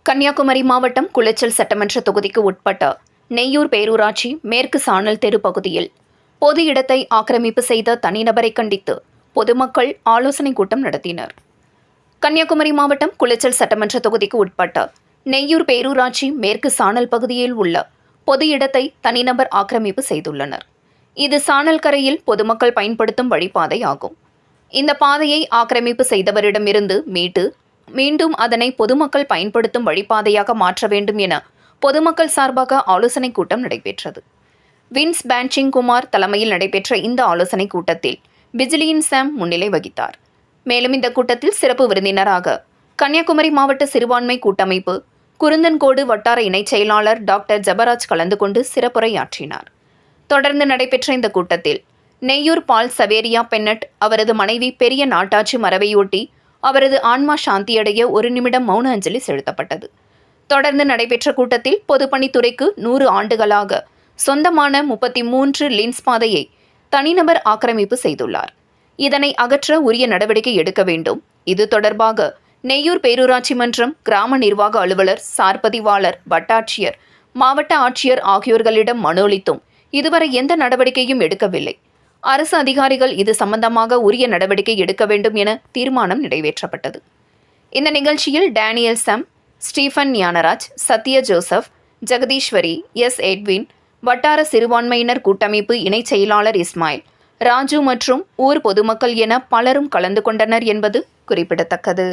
கன்னியாகுமரி மாவட்டம் குளச்சல் சட்டமன்ற தொகுதிக்கு உட்பட்ட நெய்யூர் பேரூராட்சி மேற்கு சானல் தெரு பகுதியில் பொது இடத்தை ஆக்கிரமிப்பு செய்த தனிநபரை கண்டித்து பொதுமக்கள் ஆலோசனைக் கூட்டம் நடத்தினர். கன்னியாகுமரி மாவட்டம் குளச்சல் சட்டமன்ற தொகுதிக்கு உட்பட்ட நெய்யூர் பேரூராட்சி மேற்கு சானல் பகுதியில் உள்ள பொது இடத்தை தனிநபர் ஆக்கிரமிப்பு செய்துள்ளனர். இது சானல் கரையில் பொதுமக்கள் பயன்படுத்தும் வழிபாதை ஆகும். இந்த பாதையை ஆக்கிரமிப்பு செய்தவரிடமிருந்து மீண்டும் அதனை பொதுமக்கள் பயன்படுத்தும் வழிபாதையாக மாற்ற வேண்டும் என பொதுமக்கள் சார்பாக ஆலோசனைக் கூட்டம் நடைபெற்றது. வின்ஸ் பேன்சிங் குமார் தலைமையில் நடைபெற்ற இந்த ஆலோசனைக் கூட்டத்தில் பிஜிலியின் சாம் முன்னிலை வகித்தார். மேலும் இந்த கூட்டத்தில் சிறப்பு விருந்தினராக கன்னியாகுமரி மாவட்ட சிறுபான்மை கூட்டமைப்பு குருந்தன்கோடு வட்டார இணைச் செயலாளர் டாக்டர் ஜபராஜ் கலந்து கொண்டு சிறப்புரையாற்றினார். தொடர்ந்து நடைபெற்ற இந்த கூட்டத்தில் நெய்யூர் பால் சவேரியா பென்னட் அவரது மனைவி பெரிய நாட்டாட்சி மரபையொட்டி அவரது ஆன்மா சாந்தியடைய 1 நிமிடம் மௌன அஞ்சலி செலுத்தப்பட்டது. தொடர்ந்து நடைபெற்ற கூட்டத்தில் பொதுப்பணித்துறைக்கு 100 ஆண்டுகளாக சொந்தமான 33 லின்ஸ் பாதையை தனிநபர் ஆக்கிரமிப்பு செய்துள்ளார். இதனை அகற்ற உரிய நடவடிக்கை எடுக்க வேண்டும். இது தொடர்பாக நெய்யூர் பேரூராட்சி மன்றம், கிராம நிர்வாக அலுவலர், சார்பதிவாளர், வட்டாட்சியர், மாவட்ட ஆட்சியர் ஆகியோர்களிடம் மனு அளித்தும் இதுவரை எந்த நடவடிக்கையும் எடுக்கவில்லை. அரசு அதிகாரிகள் இது சம்பந்தமாக உரிய நடவடிக்கை எடுக்க வேண்டும் என தீர்மானம் நிறைவேற்றப்பட்டது. இந்த நிகழ்ச்சியில் Daniel Sam, Stephen Gnanaraj, Sathya Joseph, Jegatheeswari, S Edwin, வட்டார சிறுபான்மையினர் கூட்டமைப்பு இணைச் செயலாளர் இஸ்மாயில், ராஜு மற்றும் ஊர் பொதுமக்கள் என பலரும் கலந்து கொண்டனர் என்பது குறிப்பிடத்தக்கது.